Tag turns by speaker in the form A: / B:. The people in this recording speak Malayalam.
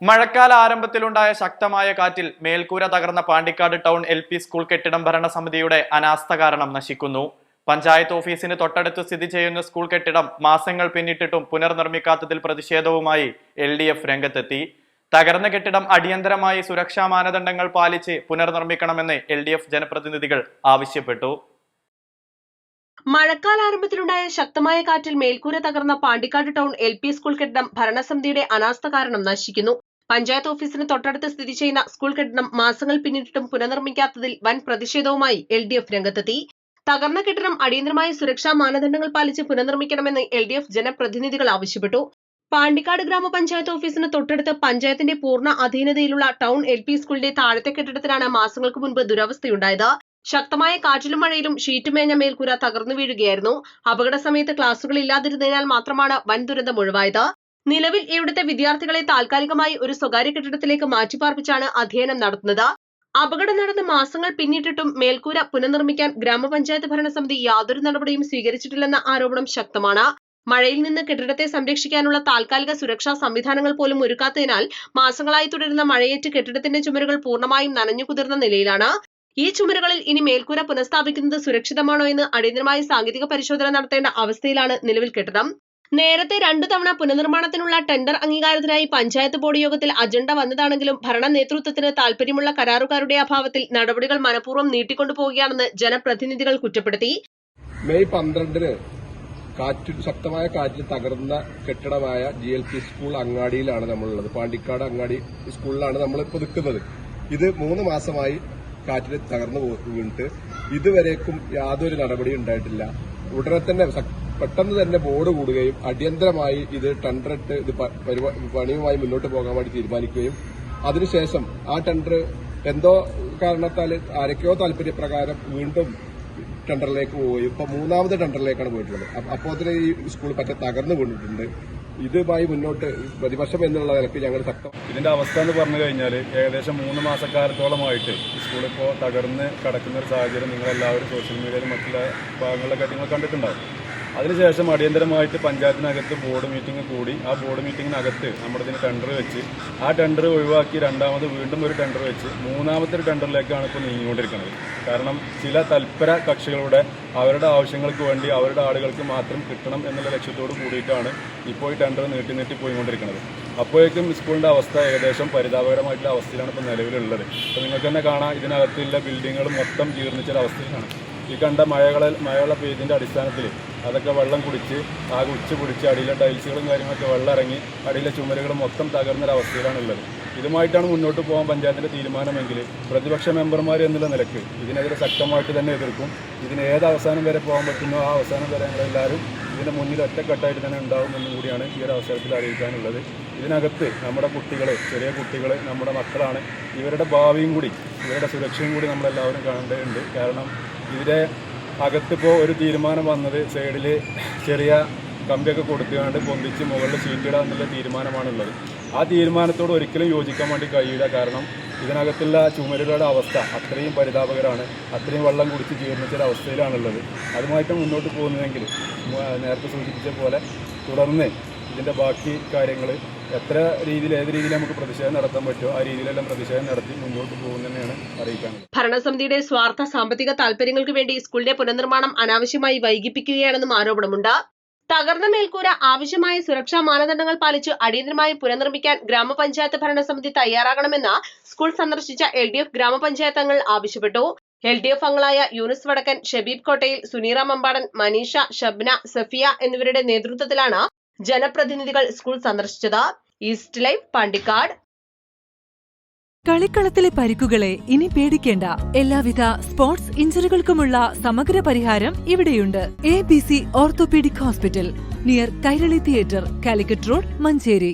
A: മഴക്കാല ആരംഭത്തിലുണ്ടായ ശക്തമായ കാറ്റിൽ മേൽക്കൂര തകർന്ന പാണ്ടിക്കാട് ടൗൺ LP സ്കൂൾ കെട്ടിടം ഭരണസമിതിയുടെ അനാസ്ഥ കാരണം നശിക്കുന്നു. പഞ്ചായത്ത് ഓഫീസിന് തൊട്ടടുത്ത് സ്ഥിതി ചെയ്യുന്ന സ്കൂൾ കെട്ടിടം മാസങ്ങൾ പിന്നിട്ടിട്ടും പുനർനിർമ്മിക്കാത്തതിൽ പ്രതിഷേധവുമായി LDF രംഗത്തെത്തി. തകർന്ന കെട്ടിടം അടിയന്തരമായി സുരക്ഷാ മാനദണ്ഡങ്ങൾ പാലിച്ച് പുനർനിർമ്മിക്കണമെന്ന് LDF ജനപ്രതിനിധികൾ ആവശ്യപ്പെട്ടു.
B: മഴക്കാലാരംഭത്തിലുണ്ടായ ശക്തമായ കാറ്റിൽ മേൽക്കൂര തകർന്ന പാണ്ടിക്കാട് ടൗൺ LP സ്കൂൾ കെട്ടിടം ഭരണസമിതിയുടെ അനാസ്ഥ കാരണം നശിക്കുന്നു. പഞ്ചായത്ത് ഓഫീസിന് തൊട്ടടുത്ത് സ്ഥിതി ചെയ്യുന്ന സ്കൂൾ കെട്ടിടം മാസങ്ങൾ പിന്നിട്ടിട്ടും പുനർനിർമ്മിക്കാത്തതിൽ വൻ പ്രതിഷേധവുമായി LDF രംഗത്തെത്തി. തകർന്ന കെട്ടിടം അടിയന്തരമായ സുരക്ഷാ മാനദണ്ഡങ്ങൾ പാലിച്ച് പുനർനിർമ്മിക്കണമെന്ന് LDF ജനപ്രതിനിധികൾ ആവശ്യപ്പെട്ടു. പാണ്ടിക്കാട് ഗ്രാമപഞ്ചായത്ത് ഓഫീസിന് തൊട്ടടുത്ത് പഞ്ചായത്തിന്റെ പൂർണ്ണ അധീനതയിലുള്ള ടൗൺ LP സ്കൂളിന്റെ താഴത്തെ കെട്ടിടത്തിലാണ് മാസങ്ങൾക്ക് മുൻപ് ദുരവസ്ഥയുണ്ടായത്. ശക്തമായ കാറ്റിലും മഴയിലും ഷീറ്റ് മേഞ്ഞ മേൽക്കൂര തകർന്നു വീഴുകയായിരുന്നു. അപകട സമയത്ത് ക്ലാസുകൾ ഇല്ലാതിരുന്നതിനാൽ മാത്രമാണ് വൻ ദുരന്തം ഒഴിവായത്. നിലവിൽ ഇവിടുത്തെ വിദ്യാർത്ഥികളെ താൽക്കാലികമായി ഒരു സ്വകാര്യ കെട്ടിടത്തിലേക്ക് മാറ്റിപ്പാർപ്പിച്ചാണ് അധ്യയനം നടത്തുന്നത്. അപകടം നടന്ന് മാസങ്ങൾ പിന്നിട്ടിട്ടും മേൽക്കൂര പുനർനിർമ്മിക്കാൻ ഗ്രാമപഞ്ചായത്ത് ഭരണസമിതി യാതൊരു നടപടിയും സ്വീകരിച്ചിട്ടില്ലെന്ന ആരോപണം ശക്തമാണ്. മഴയിൽ നിന്ന് കെട്ടിടത്തെ സംരക്ഷിക്കാനുള്ള താൽക്കാലിക സുരക്ഷാ സംവിധാനങ്ങൾ പോലും ഒരുക്കാത്തതിനാൽ മാസങ്ങളായി തുടരുന്ന മഴയേറ്റ് കെട്ടിടത്തിന്റെ ചുമരുകൾ പൂർണ്ണമായും നനഞ്ഞു കുതിർന്ന നിലയിലാണ്. ഈ ചുമരുകളിൽ ഇനി മേൽക്കൂര പുനഃസ്ഥാപിക്കുന്നത് സുരക്ഷിതമാണോ എന്ന് അടിയന്തരമായി സാങ്കേതിക പരിശോധന നടത്തേണ്ട അവസ്ഥയിലാണ് നിലവിൽ കെട്ടിടം. നേരത്തെ 2 തവണ പുനർനിർമ്മാണത്തിനുള്ള ടെൻഡർ അംഗീകാരത്തിനായി പഞ്ചായത്ത് ബോർഡ് യോഗത്തിൽ അജണ്ട വന്നതാണെങ്കിലും ഭരണ നേതൃത്വത്തിന് താൽപര്യമുള്ള കരാറുകാരുടെ അഭാവത്തിൽ നടപടികൾ മനഃപൂർവ്വം നീട്ടിക്കൊണ്ടുപോവുകയാണെന്ന് ജനപ്രതിനിധികൾ കുറ്റപ്പെടുത്തി.
C: മെയ് 12-ന് ശക്തമായ കാറ്റിൽ തകർന്ന കെട്ടിടമായ GLP സ്കൂൾ അങ്ങാടിയിലാണ് നമ്മളുള്ളത്. പാണ്ടിക്കാട് അങ്ങാടി സ്കൂളിലാണ് നമ്മൾ ഇപ്പോൾ നിൽക്കുന്നത്. ഇത് 3 മാസമായി കാറ്റിൽ തകർന്നു വീണിട്ട് ഇതുവരേക്കും യാതൊരു നടപടിയും ഉണ്ടായിട്ടില്ല. ഉടനെ തന്നെ പെട്ടെന്ന് തന്നെ ബോർഡ് കൂടുകയും അടിയന്തരമായി ഇത് ടെൻഡറിട്ട് ഇത് പണിയുമായി മുന്നോട്ട് പോകാൻ വേണ്ടി തീരുമാനിക്കുകയും അതിനുശേഷം ആ ടെൻഡർ എന്തോ കാരണത്താൽ ആരൊക്കെയോ താല്പര്യപ്രകാരം വീണ്ടും ടെൻഡറിലേക്ക് പോവുകയും ഇപ്പൊ 3ാമത് ടെൻഡറിലേക്കാണ് പോയിട്ടുള്ളത്. അപ്പോൾ തന്നെ ഈ സ്കൂൾ പറ്റ തകർന്നു വീണിട്ടുണ്ട്. ഇതുമായി മുന്നോട്ട് പ്രതിപക്ഷം എന്നുള്ള നിലയ്ക്ക് ഞങ്ങൾ ശക്തം.
D: ഇതിന്റെ അവസ്ഥ എന്ന് പറഞ്ഞു കഴിഞ്ഞാൽ ഏകദേശം 3 മാസക്കാലത്തോളമായിട്ട് സ്കൂളിപ്പോൾ തകർന്ന് കിടക്കുന്ന ഒരു സാഹചര്യം നിങ്ങളെല്ലാവരും സോഷ്യൽ മീഡിയയിലും മറ്റുള്ള ഭാഗങ്ങളിലൊക്കെ നിങ്ങൾ കണ്ടിട്ടുണ്ടാവും. അതിനുശേഷം അടിയന്തരമായിട്ട് പഞ്ചായത്തിനകത്ത് ബോർഡ് മീറ്റിംഗ് കൂടി ആ ബോർഡ് മീറ്റിംഗിനകത്ത് നമ്മുടെ ഇതിന് ടെൻഡർ വെച്ച് ആ ടെൻഡർ ഒഴിവാക്കി രണ്ടാമത് വീണ്ടും ഒരു ടെൻഡർ വെച്ച് 3ാമത്തെ ഒരു ടെൻഡറിലേക്കാണ് ഇപ്പോൾ നീങ്ങിക്കൊണ്ടിരിക്കുന്നത്. കാരണം ചില തൽപര കക്ഷികളുടെ അവരുടെ ആവശ്യങ്ങൾക്ക് വേണ്ടി അവരുടെ ആളുകൾക്ക് മാത്രം കിട്ടണം എന്നുള്ള ലക്ഷ്യത്തോട് കൂടിയിട്ടാണ് ഇപ്പോൾ ഈ ടെൻഡർ നീട്ടി പോയിക്കൊണ്ടിരിക്കുന്നത്. അപ്പോഴേക്കും സ്കൂളിൻ്റെ അവസ്ഥ ഏകദേശം പരിതാപകരമായിട്ടുള്ള അവസ്ഥയിലാണ് ഇപ്പോൾ നിലവിലുള്ളത്. അപ്പോൾ നിങ്ങൾക്ക് തന്നെ കാണാം, ഇതിനകത്തുള്ള ബിൽഡിങ്ങുകൾ മൊത്തം ജീർണിച്ചൊരവസ്ഥയിലാണ്. ഈ കണ്ട മഴയുള്ള പെയ്തിൻ്റെ അടിസ്ഥാനത്തിൽ അതൊക്കെ വെള്ളം കുടിച്ച് ആകെ ഉച്ച പിടിച്ച് അടിയിലെ ടൈൽസുകളും കാര്യങ്ങളൊക്കെ വെള്ളം ഇറങ്ങി അടിയിലെ ചുമരുകൾ മൊത്തം തകർന്നൊരവസ്ഥയിലാണ് ഉള്ളത്. ഇതുമായിട്ടാണ് മുന്നോട്ട് പോകാൻ പഞ്ചായത്തിൻ്റെ തീരുമാനമെങ്കിൽ പ്രതിപക്ഷ മെമ്പർമാർ എന്നുള്ള നിലക്ക് ഇതിനെതിരെ ശക്തമായിട്ട് തന്നെ എതിർക്കും. ഇതിന് ഏത് അവസാനം വരെ പോകാൻ പറ്റുന്നോ ആ അവസാനം വരെ ഞങ്ങളെല്ലാവരും ഇതിൻ്റെ മുന്നിൽ ഒറ്റക്കെട്ടായിട്ട് തന്നെ ഉണ്ടാകുമെന്നും കൂടിയാണ് ഈ ഒരു അവസരത്തിൽ അറിയിക്കാനുള്ളത്. ഇതിനകത്ത് നമ്മുടെ കുട്ടികൾ, ചെറിയ കുട്ടികൾ നമ്മുടെ മക്കളാണ്. ഇവരുടെ ഭാവിയും കൂടി ഇവരുടെ സുരക്ഷയും കൂടി നമ്മളെല്ലാവരും കാണേണ്ടതുണ്ട്. കാരണം ഇതിൻ്റെ അകത്തിപ്പോൾ ഒരു തീരുമാനം വന്നത് സൈഡിൽ ചെറിയ കമ്പിയൊക്കെ കൊടുത്തുകൊണ്ട് പൊന്തിച്ച് മുകളിൽ ഷീറ്റിടുക എന്നുള്ള തീരുമാനമാണുള്ളത്. ആ തീരുമാനത്തോട് ഒരിക്കലും യോജിക്കാൻ വേണ്ടി കഴിയില്ല. കാരണം ഇതിനകത്തുള്ള ചുമരുകളുടെ അവസ്ഥ അത്രയും പരിതാപകരമാണ്. അത്രയും വെള്ളം കുടിച്ച് ജീർണിച്ചൊരവസ്ഥയിലാണുള്ളത്. അതുമായിട്ട് മുന്നോട്ട് പോകുന്നതെങ്കിൽ നേരത്തെ സൂചിപ്പിച്ച പോലെ തുടർന്ന് ഇതിൻ്റെ ബാക്കി കാര്യങ്ങൾ ഏത് രീതിയിൽ നമുക്ക് പ്രതിഷേധം നടത്താൻ പറ്റുമോ ആ രീതിയിലെല്ലാം പ്രതിഷേധം നടത്തി മുന്നോട്ട് പോകുന്നതന്നെയാണ് അറിയിക്കാനുള്ളത്.
B: ഭരണസമിതിയുടെ സ്വാർത്ഥ സാമ്പത്തിക താൽപര്യങ്ങൾക്ക് വേണ്ടി സ്കൂളിന്റെ പുനർനിർമ്മാണം അനാവശ്യമായി വൈകിപ്പിക്കുകയാണെന്നും ആരോപണമുണ്ട്. തകർന്ന മേൽക്കൂര ആവശ്യമായ സുരക്ഷാ മാനദണ്ഡങ്ങൾ പാലിച്ച് അടിയന്തരമായി പുനർനിർമ്മിക്കാൻ ഗ്രാമപഞ്ചായത്ത് ഭരണസമിതി തയ്യാറാകണമെന്ന് സ്കൂൾ സന്ദർശിച്ച LDF ഗ്രാമപഞ്ചായത്ത് അംഗങ്ങൾ ആവശ്യപ്പെട്ടു. LDF അംഗങ്ങളായ യൂനിസ് വടക്കൻ, ഷബീബ് കോട്ടയിൽ, സുനീറ മമ്പാടൻ, മനീഷ, ഷബ്ന, സഫിയ എന്നിവരുടെ നേതൃത്വത്തിലാണ് ജനപ്രതിനിധികൾ സ്കൂൾ സന്ദർശിച്ചത്. East Live, Pandikkad.
E: കളിക്കളത്തിലെ പരിക്കുകളെ ഇനി പേടിക്കേണ്ട. എല്ലാവിധ സ്പോർട്സ് ഇഞ്ചുറികൾക്കുമുള്ള സമഗ്ര പരിഹാരം ഇവിടെയുണ്ട്. ABC orthopaedic hospital, near Kairali theatre, Calicut road, Manjeri.